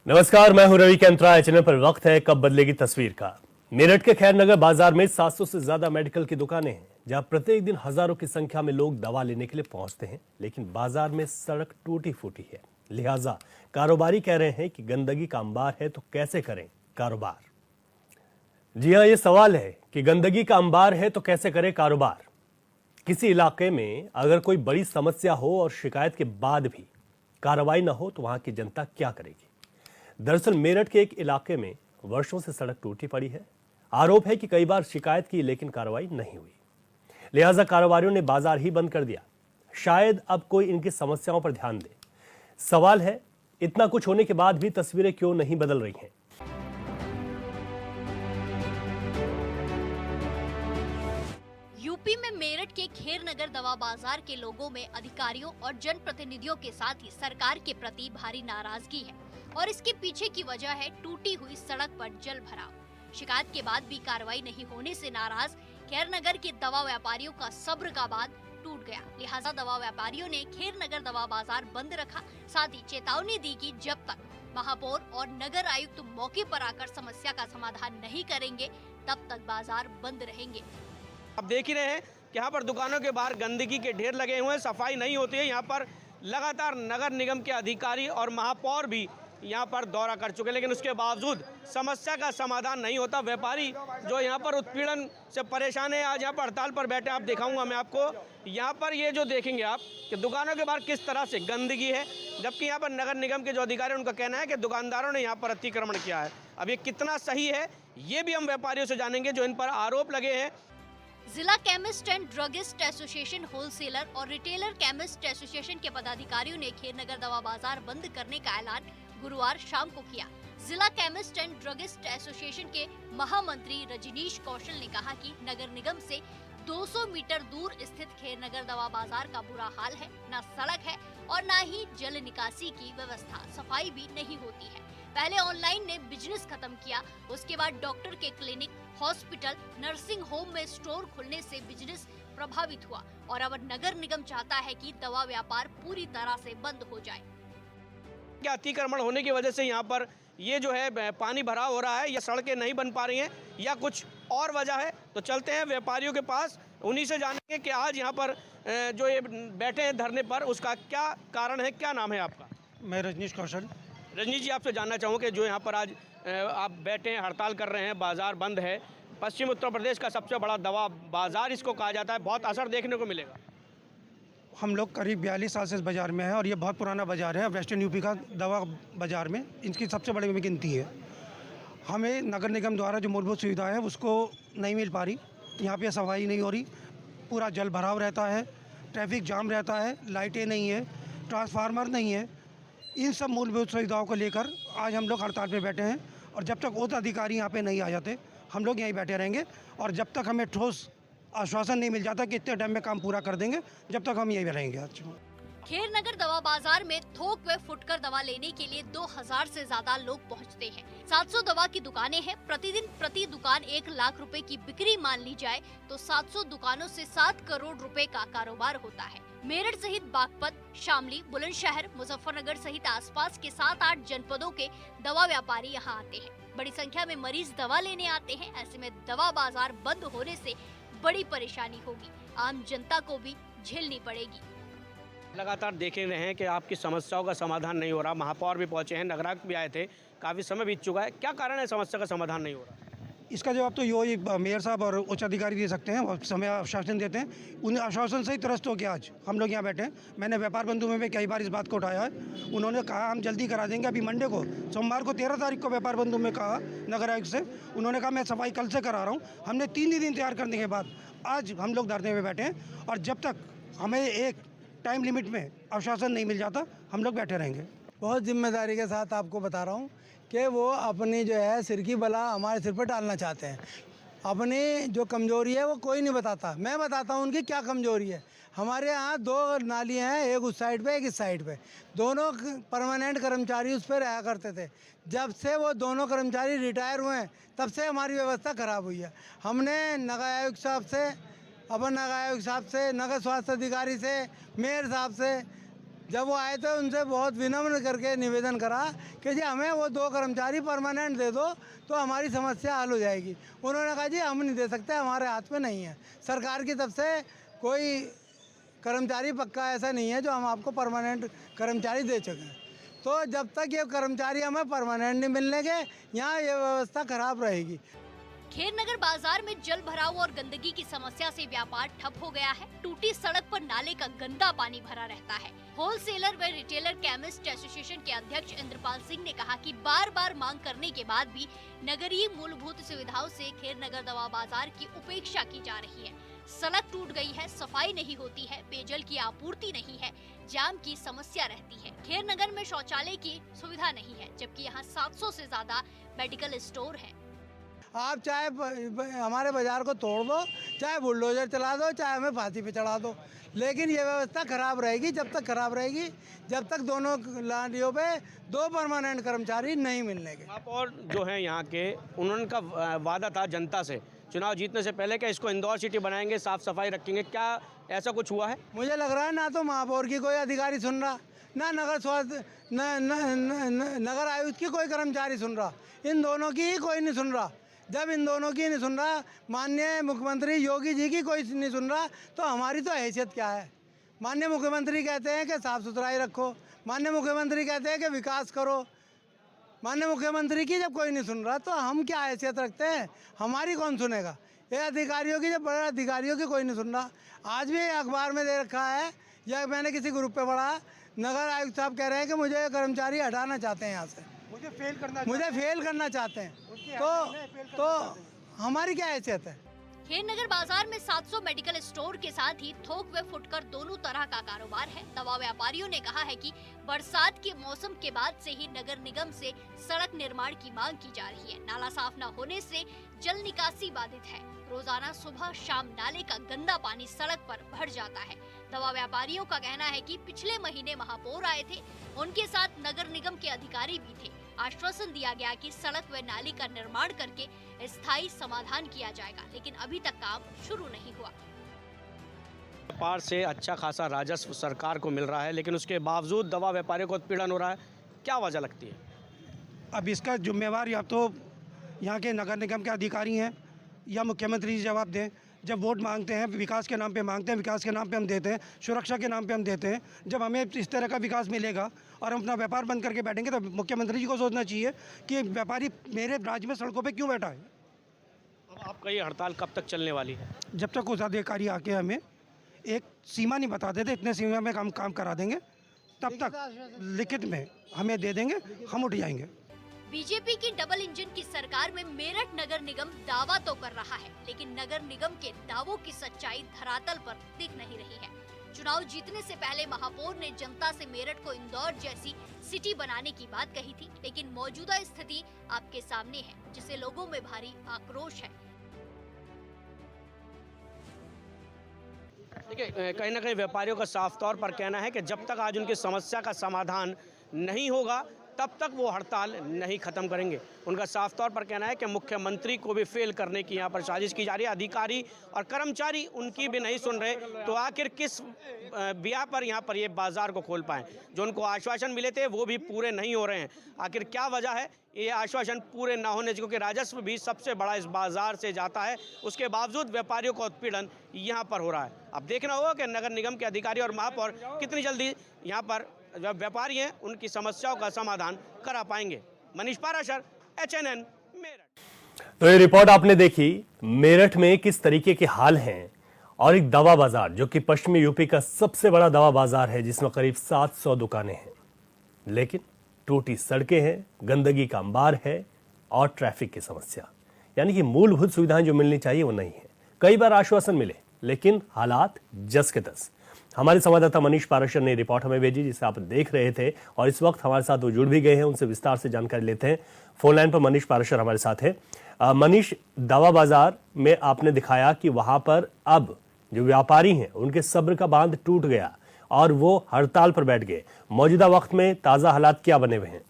नमस्कार, मैं हूं रवि कैंत्रा। चैनल पर वक्त है कब बदलेगी तस्वीर का। मेरठ के खैर नगर बाजार में 700 से ज्यादा मेडिकल की दुकानें हैं, जहां प्रत्येक दिन हजारों की संख्या में लोग दवा लेने के लिए पहुंचते हैं। लेकिन बाजार में सड़क टूटी फूटी है, लिहाजा कारोबारी कह रहे हैं कि गंदगी का अंबार है तो कैसे करें कारोबार। जी हाँ, ये सवाल है कि गंदगी का अंबार है तो कैसे करें कारोबार। किसी इलाके में अगर कोई बड़ी समस्या हो और शिकायत के बाद भी कार्रवाई न हो तो वहां की जनता क्या करेगी। दरअसल मेरठ के एक इलाके में वर्षों से सड़क टूटी पड़ी है। आरोप है कि कई बार शिकायत की लेकिन कार्रवाई नहीं हुई, लिहाजा कारोबारियों ने बाजार ही बंद कर दिया। शायद अब कोई इनकी समस्याओं पर ध्यान दे। सवाल है, इतना कुछ होने के बाद भी तस्वीरें क्यों नहीं बदल रही हैं। यूपी में मेरठ के खेर नगर दवा बाजार के लोगों में अधिकारियों और जनप्रतिनिधियों के साथ ही सरकार के प्रति भारी नाराजगी है और इसके पीछे की वजह है टूटी हुई सड़क पर जल भराव। शिकायत के बाद भी कार्रवाई नहीं होने से नाराज खेर नगर के दवा व्यापारियों का सब्र का बांध टूट गया। लिहाजा दवा व्यापारियों ने खेर नगर दवा बाजार बंद रखा। साथ ही चेतावनी दी कि जब तक महापौर और नगर आयुक्त मौके पर आकर समस्या का समाधान नहीं करेंगे तब तक बाजार बंद रहेंगे। आप देख ही रहे हैं कि यहाँ पर दुकानों के बाहर गंदगी के ढेर लगे हुए हैं, सफाई नहीं होती है। यहाँ पर लगातार नगर निगम के अधिकारी और महापौर भी यहाँ पर दौरा कर चुके हैं, लेकिन उसके बावजूद समस्या का समाधान नहीं होता। व्यापारी जो यहाँ पर उत्पीड़न से परेशान है, आज यहाँ पर हड़ताल पर बैठे। आप दिखाऊंगा मैं आपको यहाँ पर ये जो देखेंगे आप कि दुकानों के बाहर किस तरह से गंदगी है, जबकि यहाँ पर नगर निगम के जो अधिकारी हैं उनका कहना है कि दुकानदारों ने यहाँ पर अतिक्रमण किया है। अब ये कितना सही है ये भी हम व्यापारियों से जानेंगे जो इन पर आरोप लगे हैं। जिला chemist and druggist association, wholesaler और रिटेलर केमिस्ट एसोसिएशन के पदाधिकारियों ने खेर नगर दवा बाजार बंद करने का ऐलान गुरुवार शाम को किया। जिला केमिस्ट एंड ड्रगिस्ट एसोसिएशन के महामंत्री रजनीश कौशल ने कहा कि नगर निगम से 200 मीटर दूर स्थित खेर नगर दवा बाजार का बुरा हाल है। न सड़क है और न ही जल निकासी की व्यवस्था, सफाई भी नहीं होती है। पहले ऑनलाइन ने बिजनेस खत्म किया, उसके बाद डॉक्टर के क्लिनिक, हॉस्पिटल, नर्सिंग होम में स्टोर खुलने से बिजनेस प्रभावित हुआ और अब नगर निगम चाहता है कि दवा व्यापार पूरी तरह से बंद हो जाए। क्या अतिक्रमण होने की वजह से यहाँ पर ये जो है पानी भराव हो रहा है, या सड़कें नहीं बन पा रही हैं, या कुछ और वजह है? तो चलते हैं व्यापारियों के पास, उन्हीं से जानेंगे कि आज यहाँ पर जो ये बैठे हैं धरने पर, उसका क्या कारण है। क्या नाम है आपका? मैं रजनीश कौशल। रजनीश जी, आपसे जानना चाहूँगा कि जो यहाँ पर आज आप बैठे हैं, हड़ताल कर रहे हैं, बाजार बंद है, पश्चिम उत्तर प्रदेश का सबसे बड़ा दवा बाजार इसको कहा जाता है, बहुत असर देखने को मिलेगा। हम लोग करीब 42 साल से इस बाज़ार में हैं और ये बहुत पुराना बाज़ार है, वेस्टर्न यूपी का दवा बाज़ार में इनकी सबसे बड़ी में गिनती है। हमें नगर निगम द्वारा जो मूलभूत सुविधा है उसको नहीं मिल पा रही। यहाँ पे सफाई नहीं हो रही, पूरा जल भराव रहता है, ट्रैफिक जाम रहता है, लाइटें नहीं है, ट्रांसफार्मर नहीं है। इन सब मूलभूत सुविधाओं को लेकर आज हम लोग हड़ताल पे बैठे हैं और जब तक उच्च अधिकारी यहाँ पे नहीं आ जाते हम लोग यहीं बैठे रहेंगे और जब तक हमें ठोस आश्वासन नहीं मिल जाता कि इतने टाइम में काम पूरा कर देंगे, जब तक हम यहीं रहेंगे। आज खेर नगर दवा बाजार में थोक व फुटकर दवा लेने के लिए 2000 से ज्यादा लोग पहुंचते हैं। 700 दवा की दुकानें हैं। प्रतिदिन प्रति दुकान 1 लाख रुपए की बिक्री मान ली जाए तो 700 दुकानों से 7 करोड़ रुपए का कारोबार होता है। मेरठ सहित बागपत, शामली, बुलंदशहर, मुजफ्फरनगर सहित आसपास के 7-8 जनपदों के दवा व्यापारी यहाँ आते हैं। बड़ी संख्या में मरीज दवा लेने आते हैं। ऐसे में दवा बाजार बंद होने से बड़ी परेशानी होगी, आम जनता को भी झेलनी पड़ेगी। लगातार देख रहे हैं कि आपकी समस्याओं का समाधान नहीं हो रहा। महापौर भी पहुंचे हैं, नगरायुक्त भी आए थे, काफ़ी समय बीत चुका है। क्या कारण है समस्या का समाधान नहीं हो रहा? इसका जवाब तो यही मेयर साहब और उच्च अधिकारी दे सकते हैं और समय आश्वासन देते हैं। उन आश्वासन से ही त्रस्त हो गया आज हम लोग यहाँ बैठे हैं। मैंने व्यापार बंधु में भी कई बार इस बात को उठाया है। उन्होंने कहा हम जल्दी करा देंगे। अभी मंडे को, सोमवार को 13 तारीख को व्यापार बंधु में कहा नगर आयुक्त से, उन्होंने कहा मैं सफाई कल से करा रहा हूँ। हमने 3 ही दिन तैयार करने के बाद आज हम लोग धरने में बैठे हैं और जब तक हमें एक टाइम लिमिट में आश्वासन नहीं मिल जाता हम लोग बैठे रहेंगे। बहुत जिम्मेदारी के साथ आपको बता रहा हूँ कि वो अपनी जो है सिर की बला हमारे सिर पर डालना चाहते हैं। अपनी जो कमजोरी है वो कोई नहीं बताता, मैं बताता हूँ उनकी क्या कमजोरी है। हमारे यहाँ 2 नालियाँ हैं, एक उस साइड पे एक इस साइड पे। दोनों परमानेंट कर्मचारी उस पर रहा करते थे। जब से वो दोनों कर्मचारी रिटायर हुए हैं तब से हमारी व्यवस्था खराब हुई है। हमने नगर आयुक्त साहब से, अपर नगर आयुक्त साहब से, नगर स्वास्थ्य अधिकारी से, मेयर साहब से जब वो आए थे उनसे बहुत विनम्र करके निवेदन करा कि जी हमें वो 2 कर्मचारी परमानेंट दे दो तो हमारी समस्या हल हो जाएगी। उन्होंने कहा जी हम नहीं दे सकते, हमारे हाथ में नहीं है, सरकार की तरफ से कोई कर्मचारी पक्का ऐसा नहीं है जो हम आपको परमानेंट कर्मचारी दे सकें। तो जब तक ये कर्मचारी हमें परमानेंट नहीं मिलने के, यहाँ ये व्यवस्था खराब रहेगी। खेरनगर बाजार में जल भराव और गंदगी की समस्या से व्यापार ठप हो गया है। टूटी सड़क पर नाले का गंदा पानी भरा रहता है। होलसेलर व रिटेलर केमिस्ट एसोसिएशन के अध्यक्ष इंद्रपाल सिंह ने कहा कि बार बार मांग करने के बाद भी नगरीय मूलभूत सुविधाओं से खेरनगर दवा बाजार की उपेक्षा की जा रही है। सड़क टूट गई है, सफाई नहीं होती है, पेयजल की आपूर्ति नहीं है, जाम की समस्या रहती है। खेरनगर में शौचालय की सुविधा नहीं है, जबकि यहाँ 700 से ज्यादा मेडिकल स्टोर है। आप चाहे हमारे बाजार को तोड़ दो, चाहे बुलडोजर चला दो, चाहे हमें फांसी पे चढ़ा दो, लेकिन ये व्यवस्था खराब रहेगी। जब तक खराब रहेगी, जब तक दोनों लाडियों पे 2 परमानेंट कर्मचारी नहीं मिलने के। आप और जो हैं यहाँ के, उन्होंने का वादा था जनता से चुनाव जीतने से पहले कि इसको इंदौर सिटी बनाएंगे, साफ सफाई रखेंगे, क्या ऐसा कुछ हुआ है? मुझे लग रहा है ना तो महापौर की कोई अधिकारी सुन रहा, ना नगर स्वास्थ्य नगर आयुक्त की कोई कर्मचारी सुन रहा, इन दोनों की ही कोई नहीं सुन रहा। जब इन दोनों की नहीं सुन रहा, माननीय मुख्यमंत्री योगी जी की कोई नहीं सुन रहा, तो हमारी तो हैसियत क्या है? माननीय मुख्यमंत्री कहते हैं कि साफ सुथराई रखो, माननीय मुख्यमंत्री कहते हैं कि विकास करो, माननीय मुख्यमंत्री की जब कोई नहीं सुन रहा तो हम क्या हैसियत रखते हैं? हमारी कौन सुनेगा? ये अधिकारियों की, जब बड़े अधिकारियों की कोई नहीं सुन रहा। आज भी अखबार में दे रखा है या मैंने किसी ग्रुप पे पढ़ा, नगर आयुक्त साहब कह रहे हैं कि मुझे कर्मचारी हटाना चाहते हैं यहाँ से, मुझे फेल करना चाहते हैं। तो हमारी क्या हैसियत है? खेरनगर बाजार में 700 मेडिकल स्टोर के साथ ही थोक व फुटकर दोनों तरह का कारोबार है। दवा व्यापारियों ने कहा है कि बरसात के मौसम के बाद से ही नगर निगम से सड़क निर्माण की मांग की जा रही है। नाला साफ न होने से जल निकासी बाधित है। रोजाना सुबह शाम नाले का गंदा पानी सड़क पर भर जाता है। दवा व्यापारियों का कहना है कि पिछले महीने महापौर आए थे, उनके साथ नगर निगम के अधिकारी भी थे। आश्वासन दिया गया कि सड़क व नाली का निर्माण करके स्थायी समाधान किया जाएगा, लेकिन अभी तक काम शुरू नहीं हुआ। व्यापार से अच्छा खासा राजस्व सरकार को मिल रहा है, लेकिन उसके बावजूद दवा व्यापारियों को उत्पीड़न हो रहा है, क्या वजह लगती है? अब इसका जिम्मेवार या तो यहाँ के नगर निगम के अधिकारी हैं या मुख्यमंत्री जी जवाब दें। जब वोट मांगते हैं, विकास के नाम पे मांगते हैं, विकास के नाम पे हम देते हैं, सुरक्षा के नाम पे हम देते हैं। जब हमें इस तरह का विकास मिलेगा और हम अपना व्यापार बंद करके बैठेंगे तो मुख्यमंत्री जी को सोचना चाहिए कि व्यापारी मेरे राज्य में सड़कों पे क्यों बैठा है। अब आपका ये हड़ताल कब तक चलने वाली है? जब तक उस अधिकारी आके हमें एक सीमा नहीं बता देते, इतने सीमा में काम करा देंगे, तब तक लिखित में हमें दे देंगे, हम उठ जाएंगे। बीजेपी की डबल इंजन की सरकार में मेरठ नगर निगम दावा तो कर रहा है, लेकिन नगर निगम के दावों की सच्चाई धरातल पर दिख नहीं रही है। चुनाव जीतने से पहले महापौर ने जनता से मेरठ को इंदौर जैसी सिटी बनाने की बात कही थी, लेकिन मौजूदा स्थिति आपके सामने है, जिससे लोगों में भारी आक्रोश है। देखिए, कहीं ना कहीं व्यापारियों का साफ तौर पर कहना है कि जब तक आज उनकी समस्या का समाधान नहीं होगा तब तक वो हड़ताल नहीं खत्म करेंगे। उनका साफ तौर पर कहना है कि मुख्यमंत्री को भी फेल करने की यहाँ पर साजिश की जा रही है। अधिकारी और कर्मचारी उनकी भी नहीं सुन रहे, तो आखिर किस बिया पर यहाँ पर ये बाजार को खोल पाएं? जो उनको आश्वासन मिले थे वो भी पूरे नहीं हो रहे हैं। आखिर क्या वजह है ये आश्वासन पूरे ना होने से? क्योंकि राजस्व भी सबसे बड़ा इस बाजार से जाता है, उसके बावजूद व्यापारियों का उत्पीड़न यहाँ पर हो रहा है। अब देखना होगा कि नगर निगम के अधिकारी और महापौर कितनी जल्दी यहाँ पर जो व्यापारी हैं उनकी समस्याओं का समाधान करा पाएंगे। मनीष पाराशर, HNN, मेरठ। तो ये रिपोर्ट आपने देखी मेरठ में किस तरीके के हाल हैं, और एक दवा बाजार जो कि पश्चिमी यूपी का सबसे बड़ा दवा बाजार है, जिसमें करीब 700 दुकानें हैं, लेकिन टूटी सड़कें हैं, गंदगी का अंबार है और ट्रैफिक की समस्या। यानी कि मूलभूत सुविधाएं जो मिलनी चाहिए वो नहीं है। कई बार आश्वासन मिले, लेकिन हालात जस के तस। हमारे संवाददाता मनीष पाराशर ने रिपोर्ट हमें भेजी, जिसे आप देख रहे थे, और इस वक्त हमारे साथ वो जुड़ भी गए हैं। उनसे विस्तार से जानकारी लेते हैं। फोन लाइन पर मनीष पाराशर हमारे साथ है। मनीष, दवा बाजार में आपने दिखाया कि वहां पर अब जो व्यापारी हैं उनके सब्र का बांध टूट गया और वो हड़ताल पर बैठ गए। मौजूदा वक्त में ताजा हालात क्या बने हुए हैं?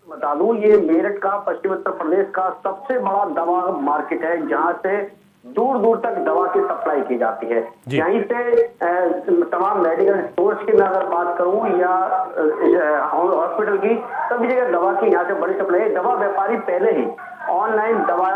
बता दूं, ये मेरठ का पश्चिम उत्तर प्रदेश का सबसे बड़ा दवा मार्केट है, जहां से दूर दूर तक दवा की सप्लाई की जाती है। यहीं से तमाम मेडिकल स्टोर्स की मैं अगर बात करूं या हॉस्पिटल की, सभी जगह दवा की यहाँ से बड़ी सप्लाई है। दवा व्यापारी पहले ही ऑनलाइन दवा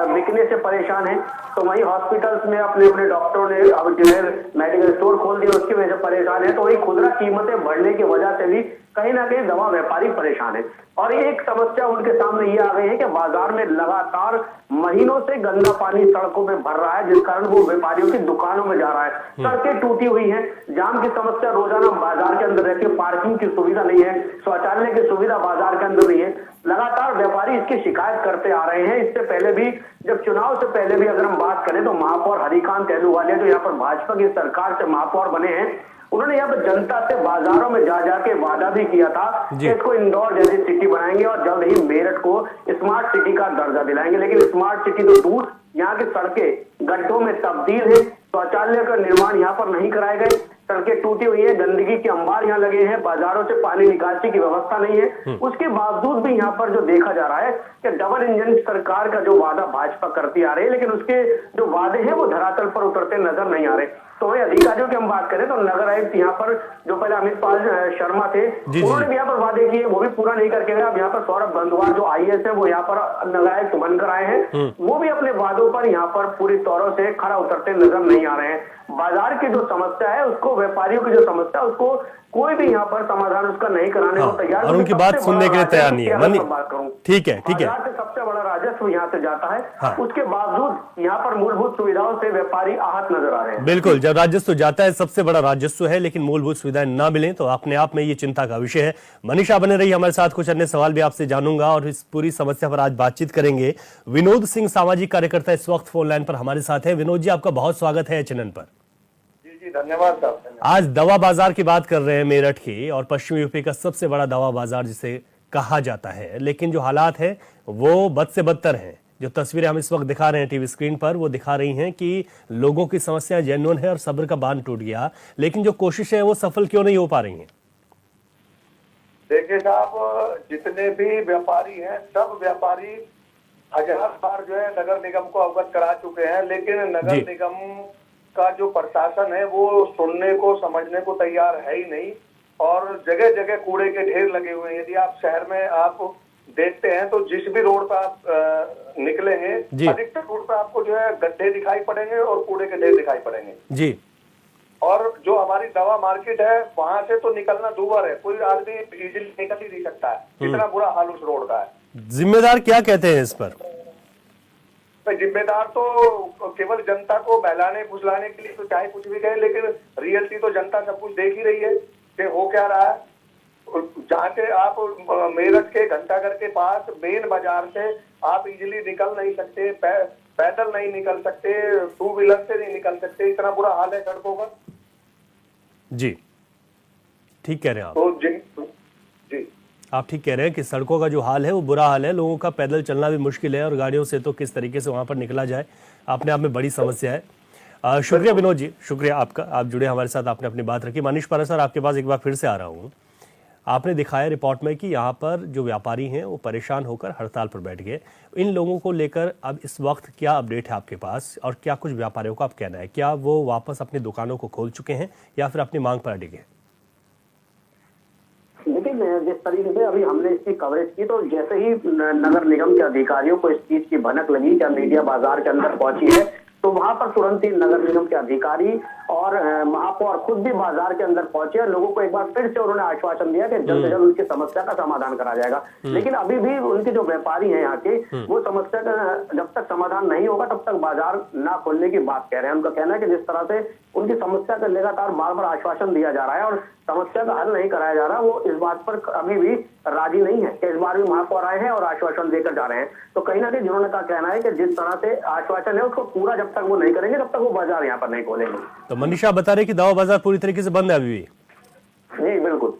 बिकने से परेशान है, तो वहीं हॉस्पिटल्स में अपने अपने डॉक्टरों ने अब जो है मेडिकल स्टोर खोल दिए, उसकी वजह से परेशान है। तो वही खुदरा कीमतें बढ़ने की वजह से भी कहीं ना कहीं दवा व्यापारी परेशान है। और एक समस्या उनके सामने ये आ गई है कि बाजार में लगातार महीनों से गंदा पानी सड़कों में भर रहा है, जिस कारण वो व्यापारियों की दुकानों में जा रहा है। सड़कें टूटी हुई हैं, जाम की समस्या रोजाना बाजार के अंदर रहती है, पार्किंग की सुविधा नहीं है, शौचालय की सुविधा बाजार के अंदर नहीं है। लगातार व्यापारी इसकी शिकायत करते आ रहे हैं। इससे पहले भी, जब चुनाव से पहले भी अगर हम बात करें तो महापौर हरिकांत अहलूवालिया जो यहाँ पर भाजपा की सरकार से महापौर बने हैं, उन्होंने यहाँ पर जनता से बाजारों में जा जाके वादा भी किया था कि इसको इंदौर जैसी सिटी बनाएंगे और जल्द ही मेरठ को स्मार्ट सिटी का दर्जा दिलाएंगे। लेकिन स्मार्ट सिटी तो दूर, यहाँ की सड़कें गड्ढों में तब्दील है, शौचालय का निर्माण यहाँ पर नहीं कराए गए, सड़कें टूटी हुई है, गंदगी के अंबार यहाँ लगे हैं, बाजारों से पानी निकासी की व्यवस्था नहीं है। उसके बावजूद भी यहाँ पर जो देखा जा रहा है कि डबल इंजन सरकार का जो वादा भाजपा करती आ रही है, लेकिन उसके जो वादे हैं वो धरातल पर उतरते नजर नहीं आ रहे। तो वही अधिकारियों की हम बात करें तो नगर आयुक्त यहाँ पर जो पहले अमित पाल शर्मा थे, उन्होंने भी यहाँ पर वादे किए, वो भी पूरा नहीं करके गए। अब यहाँ पर सौरभ गंधवार जो IAS है वो यहाँ पर नगर आयुक्त बनकर आए हैं, वो भी अपने वादों पर यहाँ पर पूरी तौर से खरा उतरते नजर नहीं आ रहे हैं। बाजार की जो समस्या है उसको, व्यापारियों की जो समस्या है उसको कोई भी यहाँ पर समाधान उसका नहीं कराने को तैयार, और उनकी बात सुनने के लिए तैयार नहीं है। बात करूं, ठीक है, ठीक है। बाजार से सबसे बड़ा राजस्व यहाँ से जाता है, उसके बावजूद यहाँ पर मूलभूत सुविधाओं से व्यापारी आहत नजर आ रहे हैं। बिल्कुल, जब राजस्व जाता है, सबसे बड़ा राजस्व है, लेकिन मूलभूत सुविधाएं ना मिले तो अपने आप में ये चिंता का विषय है। मनीषा बने रही हमारे साथ, कुछ अन्य सवाल भी आपसे जानूंगा और इस पूरी समस्या पर आज बातचीत करेंगे। विनोद सिंह सामाजिक कार्यकर्ता इस वक्त फोन लाइन पर हमारे साथ है। विनोद जी, आपका बहुत स्वागत है HNN पर। धन्यवाद साहब। आज दवा बाजार की बात कर रहे हैं, मेरठ की और पश्चिमी यूपी का सबसे बड़ा दवा बाजार जिसे कहा जाता है, लेकिन जो हालात है वो बद से बदतर हैं। जो तस्वीरें हम इस वक्त दिखा रहे हैं टीवी स्क्रीन पर, वो दिखा रही हैं कि लोगों की समस्याएं जेन्युइन है और सब्र का बांध टूट गया, लेकिन जो कोशिशें हैं वो सफल क्यों नहीं हो पा रही हैं? देखिए साहब, जितने भी व्यापारी हैं, सब व्यापारी हजार बार जो है नगर निगम को अवगत करा चुके हैं, लेकिन नगर निगम का जो प्रशासन है वो सुनने को, समझने को तैयार है ही नहीं। और जगह जगह कूड़े के ढेर लगे हुए हैं। यदि आप शहर में आप देखते हैं तो जिस भी रोड पर आप निकलेंगे, अधिकतर रोड पर आपको जो है गड्ढे दिखाई पड़ेंगे और कूड़े के ढेर दिखाई पड़ेंगे जी। और जो हमारी दवा मार्केट है वहां से तो निकलना दूभर है, कोई आदमी इजीली निकल ही नहीं सकता है, इतना बुरा हाल उस रोड का है। जिम्मेदार क्या कहते हैं इस पर? जिम्मेदार तो केवल जनता को बहलाने फुसलाने के लिए तो चाहे कुछ भी कहे, लेकिन रियलिटी तो जनता सब कुछ देख ही रही है कि हो क्या रहा है। जहाँ से आप मेरठ के घंटाघर के पास मेन बाजार से आप इजीली निकल नहीं सकते, पैदल नहीं निकल सकते, 2 व्हीलर से नहीं निकल सकते, इतना बुरा हाल है सड़कों का। जी, ठीक कह रहे हैं आप। तो जी आप ठीक कह रहे हैं कि सड़कों का जो हाल है वो बुरा हाल है, लोगों का पैदल चलना भी मुश्किल है और गाड़ियों से तो किस तरीके से वहां पर निकला जाए, अपने आप में बड़ी समस्या है। शुक्रिया विनोद जी, शुक्रिया आपका, आप जुड़े हमारे साथ, आपने अपनी बात रखी। मनीष पारा सर, आपके पास एक बार फिर से आ रहा हूँ। आपने दिखाया रिपोर्ट में कि यहाँ पर जो व्यापारी हैं वो परेशान होकर हड़ताल पर बैठ गए। इन लोगों को लेकर अब इस वक्त क्या अपडेट है आपके पास और क्या कुछ व्यापारियों का आप कहना है? क्या वो वापस अपनी दुकानों को खोल चुके हैं या फिर अपनी मांग पर अड़े? लेकिन जिस तरीके से अभी हमने इसकी कवरेज की, तो जैसे ही नगर निगम के अधिकारियों को इस चीज की भनक लगी क्या मीडिया बाजार के अंदर पहुंची है, तो वहां पर तुरंत ही नगर निगम के अधिकारी और महापौर खुद भी बाजार के अंदर पहुंचे और लोगों को एक बार फिर से उन्होंने आश्वासन दिया कि जल्द से जल्द उनकी समस्या का समाधान करा जाएगा। लेकिन अभी भी उनके जो व्यापारी हैं यहाँ के, वो समस्या का जब तक समाधान नहीं होगा तब तक बाजार ना खोलने की बात कह रहे हैं। उनका कहना है कि जिस तरह से उनकी समस्या का लगातार बार बार आश्वासन दिया जा रहा है और समस्या का हल नहीं कराया जा रहा, वो इस बात पर अभी भी राजी नहीं है कि इस बार भी महापौर आए हैं और आश्वासन देकर जा रहे हैं। तो कहीं ना कहीं जिन्होंने का कहना है कि जिस तरह से आश्वासन है उसको पूरा जब तक वो नहीं करेंगे तब तक वो बाजार यहाँ पर नहीं खोलेंगे। तो मनीषा बता रहे कि दवा बाजार पूरी तरीके से बंद है अभी भी? जी बिल्कुल।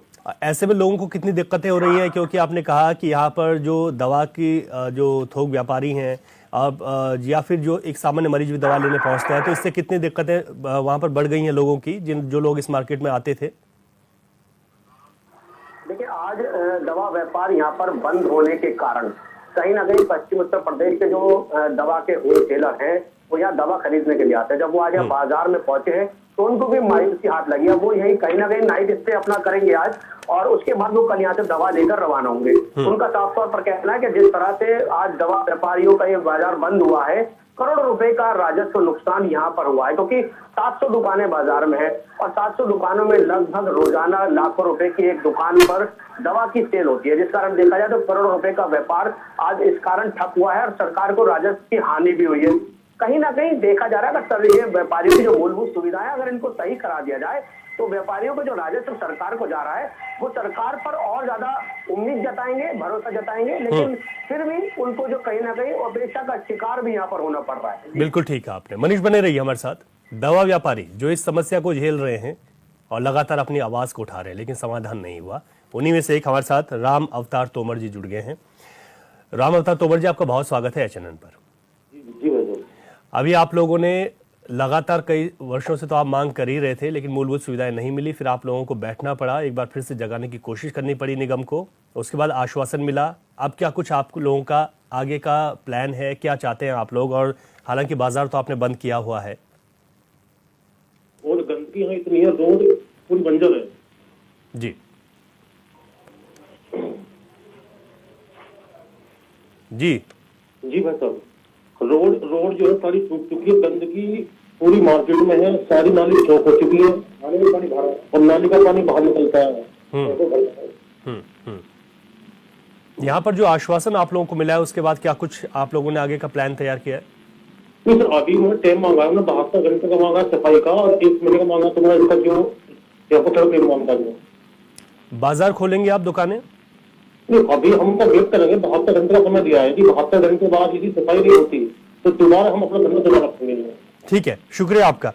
ऐसे में लोगों को कितनी दिक्कतें हो रही हैं? क्योंकि आपने कहा कि यहाँ पर जो दवा की जो थोक व्यापारी हैं अब या फिर जो एक सामान्य मरीज भी दवा लेने पहुंचता है, तो इससे कितनी दिक्कतें वहां पर बढ़ गई हैं लोगों की, जो लोग इस मार्केट में आते थे? देखिए, आज दवा व्यापार यहाँ पर बंद होने के कारण कहीं ना कहीं पश्चिम उत्तर प्रदेश के जो दवा के होलसेलर हैं वो यहाँ दवा खरीदने के लिए आते हैं। जब वो आज यहाँ बाजार में पहुंचे हैं तो उनको भी मायूसी हाथ लगी है। वो यही कहीं ना कहीं नाइट स्टे अपना करेंगे आज और उसके बाद वो कल यहाँ से दवा लेकर रवाना होंगे। उनका साफ तौर पर कहना है कि जिस तरह से आज दवा व्यापारियों का ये बाजार बंद हुआ है, करोड़ों रुपए का राजस्व नुकसान यहाँ पर हुआ है, क्योंकि 700 दुकानें बाजार में है और 700 दुकानों में लगभग रोजाना लाखों रुपए की एक दुकान पर दवा की सेल होती है, जिस कारण देखा जाए तो करोड़ों रुपए का व्यापार आज इस कारण ठप हुआ है और सरकार को राजस्व की हानि भी हुई है। कहीं ना कहीं देखा जा रहा है अगर ये व्यापारियों की जो मूलभूत सुविधाएं अगर इनको सही करा दिया जाए तो व्यापारियों को जो राजस्व सरकार को जा रहा है वो सरकार पर और ज्यादा उम्मीद जताएंगे, भरोसा जताएंगे, लेकिन फिर भी उनको जो कहीं ना कहीं अपेक्षा का शिकार भी यहाँ पर होना पड़ रहा है। बिल्कुल ठीक है आपने। मनीष बने रहिए हमारे साथ। दवा व्यापारी जो इस समस्या को झेल रहे हैं और लगातार अपनी आवाज को उठा रहे हैं लेकिन समाधान नहीं हुआ, उन्हीं में से एक हमारे साथ राम अवतार तोमर जी जुड़ गए हैं। राम अवतार तोमर जी, आपका बहुत स्वागत है एचएनएन पर। अभी आप लोगों ने लगातार कई वर्षों से तो आप मांग कर ही रहे थे लेकिन मूलभूत सुविधाएं नहीं मिली, फिर आप लोगों को बैठना पड़ा, एक बार फिर से जगाने की कोशिश करनी पड़ी निगम को, उसके बाद आश्वासन मिला। अब क्या कुछ आप लोगों का आगे का प्लान है, क्या चाहते हैं आप लोग? और हालांकि बाजार तो आपने बंद किया हुआ है और गंदगी यहाँ इतनी है, रोड पूरी बंजर है। जी जी जी भाई साहब, रोड जो है सारी सूख चुकी है, गंदगी पूरी मार्केट में है, सारी नाली चौक हो चुकी है, नाली में पानी भरा है और नाली का पानी बाहर निकलता है। यहाँ पर जो आश्वासन आप लोगों को मिला है उसके बाद क्या कुछ आप लोगों ने आगे का प्लान तैयार किया है? नहीं सर, अभी मैं टाइम मांगा है, 72 घंटे का मांगा सफाई का और 1 महीने का मांगा, तो मैं इसका जो मांगता हूँ। बाजार खोलेंगे आप दुकानें? अभी हम तो वेट करेंगे, 72 घंटे का समय दिया है कि 72 घंटे बाद यदि सफाई नहीं होती तो दोबारा हम अपना धंधा चला रखेंगे। ठीक है, शुक्रिया आपका।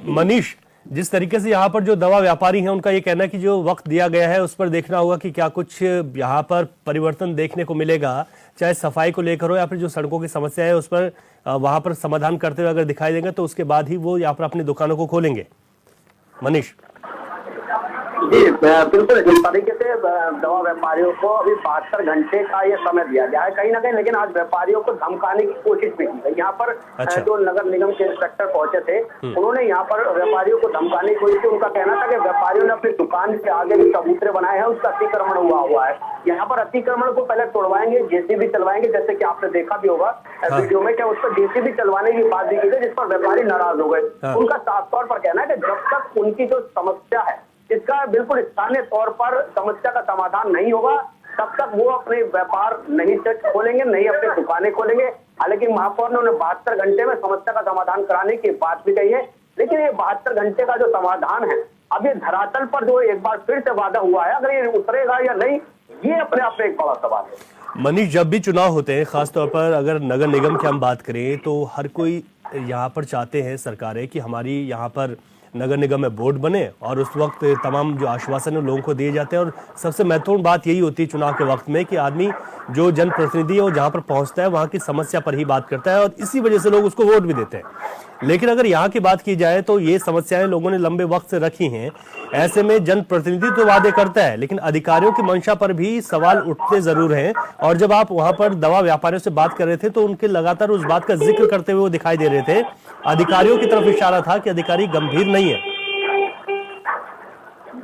मनीष, जिस तरीके से यहाँ पर जो दवा व्यापारी हैं उनका ये कहना है कि जो वक्त दिया गया है उस पर देखना होगा कि क्या कुछ यहाँ पर परिवर्तन देखने को मिलेगा, चाहे सफाई को लेकर हो या फिर जो सड़कों की समस्या है उस पर वहां पर समाधान करते हुए अगर दिखाई देंगे तो उसके बाद ही वो यहाँ पर अपनी दुकानों को खोलेंगे। मनीष जी बिल्कुल, जिस तरीके से दवा व्यापारियों को अभी 72 घंटे का ये समय दिया गया है कहीं ना कहीं, लेकिन आज व्यापारियों को धमकाने की कोशिश भी की गई। यहाँ पर जो नगर निगम के इंस्पेक्टर पहुंचे थे उन्होंने यहाँ पर व्यापारियों को धमकाने की कोशिश की। उनका कहना था कि व्यापारियों ने अपनी दुकान के आगे जो चबूतरे बनाए हैं उसका अतिक्रमण हुआ है, यहाँ पर अतिक्रमण को पहले तोड़वाएंगे, जेसीबी चलवाएंगे, जैसे कि आपने देखा भी होगा वीडियो में, क्या उस पर जेसीबी चलवाने की बात भी की गई जिस पर व्यापारी नाराज हो गए। उनका साफ तौर पर कहना है कि जब तक उनकी जो समस्या है इसका बिल्कुल स्थानीय तौर पर समस्या का समाधान नहीं होगा तब तक वो अपने व्यापार नहीं खोलेंगे, नहीं अपनी दुकानें खोलेंगे। हालांकि महापौर ने उन्हें 72 घंटे में समस्या का समाधान कराने की बात भी कही है, लेकिन ये 72 घंटे का जो समाधान है अब ये धरातल पर जो एक बार फिर से वादा हुआ है, अगर ये उतरेगा या नहीं, ये अपने आप में एक बड़ा सवाल है। मनीष, जब भी चुनाव होते हैं, खासतौर पर अगर नगर निगम की हम बात करें तो हर कोई यहाँ पर चाहते हैं सरकारें कि हमारी यहाँ पर नगर निगम में बोर्ड बने और उस वक्त तमाम जो आश्वासन लोगों को दिए जाते हैं। और सबसे महत्वपूर्ण बात यही होती है चुनाव के वक्त में कि आदमी जो जनप्रतिनिधि है वो जहाँ पर पहुँचता है वहाँ की समस्या पर ही बात करता है और इसी वजह से लोग उसको वोट भी देते हैं। लेकिन अगर यहाँ की बात की जाए तो ये समस्याएं लोगों ने लंबे वक्त से रखी हैं। ऐसे में जनप्रतिनिधि तो वादे करता है लेकिन अधिकारियों की मंशा पर भी सवाल उठते जरूर हैं। और जब आप वहां पर दवा व्यापारियों से बात कर रहे थे तो उनके लगातार उस बात का जिक्र करते हुए वो दिखाई दे रहे थे, अधिकारियों की तरफ इशारा था कि अधिकारी गंभीर नहीं है।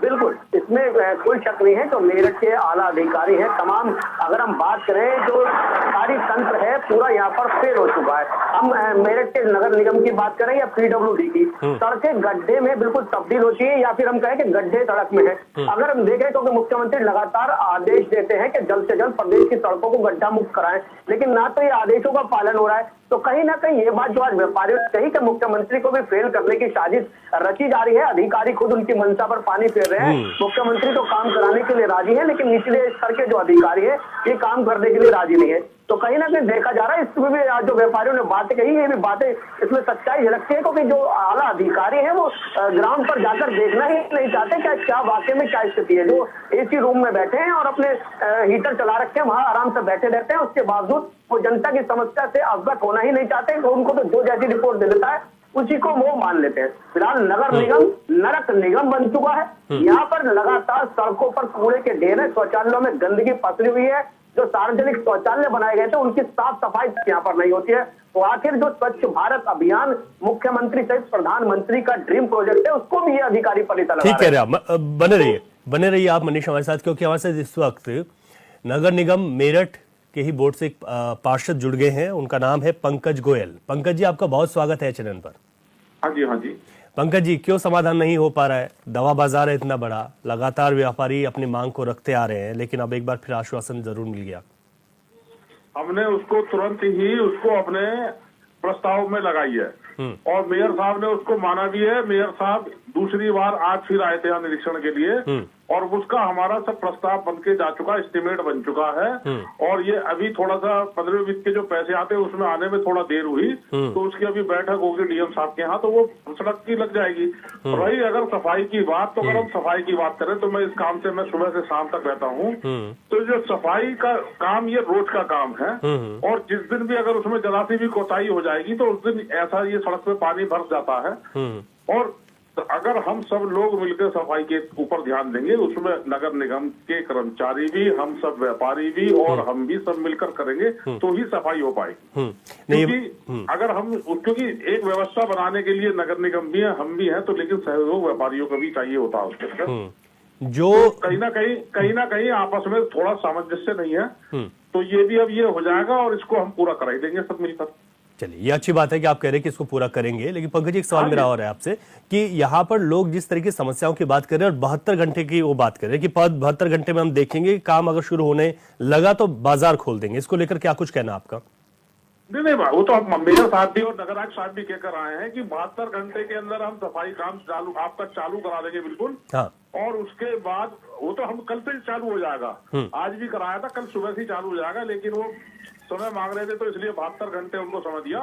बिल्कुल, इसमें कोई शक नहीं है। तो मेरठ के आला अधिकारी हैं तमाम, अगर हम बात करें जो सरकारी तंत्र है पूरा यहाँ पर फेल हो चुका है। हम मेरठ के नगर निगम की बात करें या पीडब्ल्यूडी की, सड़कें गड्ढे में बिल्कुल तब्दील होती है या फिर हम कहें कि गड्ढे सड़क में है। अगर हम देखें तो मुख्यमंत्री लगातार आदेश देते हैं कि जल्द से जल्द प्रदेश की सड़कों को गड्ढा मुक्त कराएं, लेकिन ना तो ये आदेशों का पालन हो रहा है। तो कहीं ना कहीं ये बात जो आज व्यापारियों ने कही कि मुख्यमंत्री को भी फेल करने की साजिश रची जा रही है। अधिकारी खुद उनकी मंशा पर पानी फेर रहे हैं। मुख्यमंत्री तो काम कराने के लिए राजी है लेकिन निचले स्तर के जो अधिकारी है ये काम करने के लिए राजी नहीं है। तो कहीं ना कहीं देखा जा रहा है इसमें भी आज जो व्यापारियों ने बातें कही ये भी बातें इसमें सच्चाई झलकती है, क्योंकि जो आला अधिकारी है वो ग्राउंड पर जाकर देखना ही नहीं चाहते क्या वाकई में क्या स्थिति है। जो एसी रूम में बैठे हैं और अपने हीटर चला रखे हैं वहां आराम से बैठे रहते हैं, उसके बावजूद वो जनता की समस्या से अवगत होना ही नहीं चाहते। तो उनको तो जो जैसी रिपोर्ट दे देता है उसी को वो मान लेते हैं। फिलहाल नगर निगम नरक निगम बन चुका है। यहाँ पर लगातार सड़कों पर कूड़े के ढेर है, शौचालयों में गंदगी पसरी हुई है। जो सार्वजनिक शौचालय बनाए गए थे उनकी साफ सफाई यहाँ पर नहीं होती है। तो आखिर जो स्वच्छ भारत अभियान मुख्यमंत्री सहित प्रधानमंत्री का ड्रीम प्रोजेक्ट है, उसको भी ये अधिकारी पलीता लगा ठीक है, बने रहिए आप मनीष हमारे साथ, क्योंकि हमारे साथ इस वक्त नगर निगम मेरठ के ही बोर्ड से एक पार्षद जुड़ गए हैं। उनका नाम है पंकज गोयल। पंकज जी, आपका बहुत स्वागत है चैनल पर। हाँ जी। पंकज जी, क्यों समाधान नहीं हो पा रहा है? दवा बाजार है इतना बड़ा, लगातार व्यापारी अपनी मांग को रखते आ रहे हैं, लेकिन अब एक बार फिर आश्वासन जरूर मिल गया। हमने उसको तुरंत ही उसको अपने प्रस्ताव में लगाई है और मेयर साहब ने उसको माना भी है। मेयर साहब दूसरी बार आज फिर आए थे यहाँ निरीक्षण के लिए और उसका हमारा सब प्रस्ताव बन के जा चुका, एस्टिमेट बन चुका है। और ये अभी थोड़ा सा 15 वित्त के जो पैसे आते हैं उसमें आने में थोड़ा देर हुई, तो उसकी अभी बैठक होगी डीएम साहब के यहाँ, तो वो सड़क की लग जाएगी। रही अगर सफाई की बात, तो अगर हम सफाई की बात करें तो मैं इस काम से मैं सुबह से शाम तक रहता हूँ। तो जो सफाई का काम ये रोज का काम है और जिस दिन भी अगर उसमें जरा सी भी कोताही हो जाएगी तो उस दिन ऐसा ये सड़क पे पानी भर जाता है। और अगर हम सब लोग मिलकर सफाई के ऊपर ध्यान देंगे, उसमें नगर निगम के कर्मचारी भी, हम सब व्यापारी भी और हम भी सब मिलकर करेंगे तो ही सफाई हो पाएगी। क्योंकि अगर हम, क्योंकि एक व्यवस्था बनाने के लिए नगर निगम भी है, हम भी हैं, तो लेकिन सहयोग व्यापारियों को भी चाहिए होता है उसके अंदर। जो तो कहीं ना कहीं आपस में थोड़ा सामंजस्य नहीं है, तो ये भी अब ये हो जाएगा और इसको हम पूरा करा ही देंगे सब मिलकर। चलिए, ये अच्छी बात है कि आप कह रहे हैं कि इसको पूरा करेंगे, लेकिन पंकज जी, एक सवाल मेरा और है आपसे कि यहाँ पर लोग जिस तरह की समस्याओं की बात कर रहे हैं और 72 घंटे की वो बात कर रहे हैं कि 72 घंटे में हम देखेंगे काम अगर शुरू होने लगा तो बाजार खोल देंगे, इसको लेकर क्या कुछ कहना आपका? नहीं, वो तो मेयर साहब भी और नगर आयुक्त साहब भी कहकर आए हैं कि 72 घंटे के अंदर हम सफाई काम आपका चालू करा देंगे बिल्कुल। हाँ। और उसके बाद वो तो हम कल से चालू हो जाएगा, आज भी कराया था, कल सुबह से चालू हो जाएगा, लेकिन वो समय मांग रहे थे तो इसलिए 72 घंटे उनको समय दिया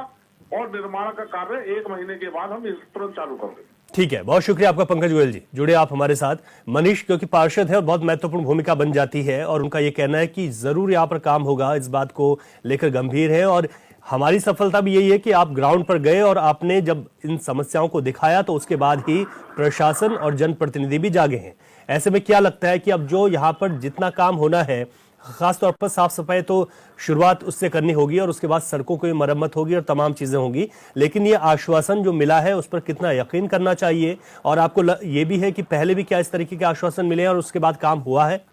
और निर्माण का कार्य 1 महीने के बाद हम इस तुरंत चालू कर देंगे। ठीक है, बहुत शुक्रिया आपका पंकज गोयल जी, जुड़े आप हमारे साथ। मनीष, क्योंकि पार्षद है और बहुत महत्वपूर्ण भूमिका बन जाती है और उनका ये कहना है कि जरूर यहाँ पर काम होगा, इस बात को लेकर गंभीर है और हमारी सफलता भी यही है कि आप ग्राउंड पर गए और आपने जब इन समस्याओं को दिखाया तो उसके बाद ही प्रशासन और जनप्रतिनिधि भी जागे हैं। ऐसे में क्या लगता है कि अब जो यहाँ पर जितना काम होना है, खासतौर पर साफ सफाई तो शुरुआत उससे करनी होगी और उसके बाद सड़कों की मरम्मत होगी और तमाम चीजें होंगी, लेकिन ये आश्वासन जो मिला है उस पर कितना यकीन करना चाहिए? और आपको ये भी है कि पहले भी क्या इस तरीके के आश्वासन मिले और उसके बाद काम हुआ है?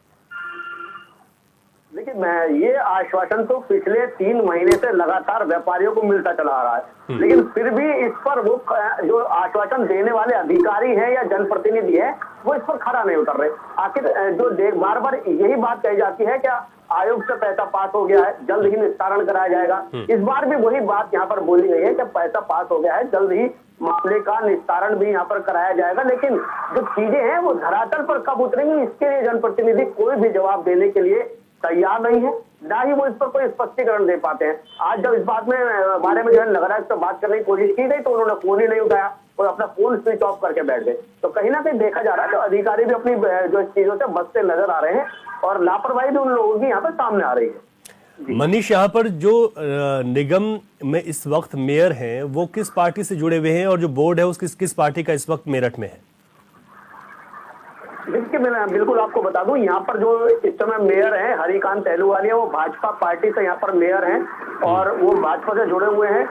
देखिए, मैं ये आश्वासन तो पिछले 3 महीने से लगातार व्यापारियों को मिलता चला आ रहा है, लेकिन फिर भी इस पर वो जो आश्वासन देने वाले अधिकारी हैं या जनप्रतिनिधि है वो इस पर खरा नहीं उतर रहे। आखिर जो बार बार यही बात कही जाती है, क्या आयोग से पैसा पास हो गया है, जल्द ही निस्तारण कराया जाएगा। इस बार भी वही बात यहाँ पर बोली गई है कि पैसा पास हो गया है, जल्द ही मामले का निस्तारण भी यहाँ पर कराया जाएगा, लेकिन जो चीजें हैं वो धरातल पर कब उतरेंगी, इसके लिए जनप्रतिनिधि कोई भी जवाब देने के लिए तैयार नहीं है, ना ही वो इस पर कोई स्पष्टीकरण दे पाते हैं। आज जब इस बात में बारे में जो है नगर आयुक्त से बात करने की कोशिश की गई तो उन्होंने फोन ही नहीं उठाया और अपना फोन स्विच ऑफ करके बैठ गए। तो कहीं ना कहीं देखा जा रहा है तो अधिकारी भी अपनी जो चीजों से बचते नजर आ रहे हैं और लापरवाही भी उन लोगों की यहाँ पर सामने आ रही है। मनीष, यहाँ पर जो निगम में इस वक्त मेयर हैं वो किस पार्टी से जुड़े हुए हैं और जो बोर्ड है उस किस पार्टी का इस वक्त मेरठ में है? देखिए, मैं बिल्कुल आपको बता दूं, यहाँ पर जो इस समय मेयर हैं हरिकांत अहलूवालिया, वो भाजपा पार्टी से यहाँ पर मेयर हैं और वो भाजपा से जुड़े हुए हैं,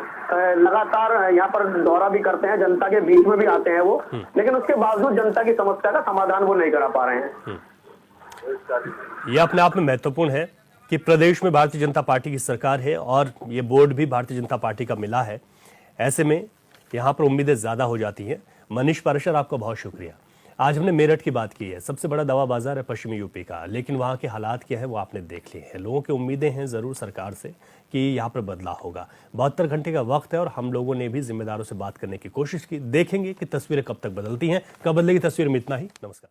लगातार यहाँ पर दौरा भी करते हैं, जनता के बीच में भी आते हैं वो, लेकिन उसके बावजूद जनता की समस्या का समाधान वो नहीं करा पा रहे हैं। ये अपने आप में महत्वपूर्ण है कि प्रदेश में भारतीय जनता पार्टी की सरकार है और ये बोर्ड भी भारतीय जनता पार्टी का मिला है। ऐसे में यहाँ पर उम्मीदें ज्यादा हो जाती हैं। मनीष पार्षद, आपका बहुत शुक्रिया। आज हमने मेरठ की बात की है, सबसे बड़ा दवा बाजार है पश्चिमी यूपी का, लेकिन वहाँ के हालात क्या है वो आपने देख लिए हैं। लोगों की उम्मीदें हैं जरूर सरकार से कि यहाँ पर बदलाव होगा। 72 घंटे का वक्त है और हम लोगों ने भी जिम्मेदारों से बात करने की कोशिश की। देखेंगे कि तस्वीरें कब तक बदलती हैं, कब बदलेगी तस्वीर में। इतना ही, नमस्कार।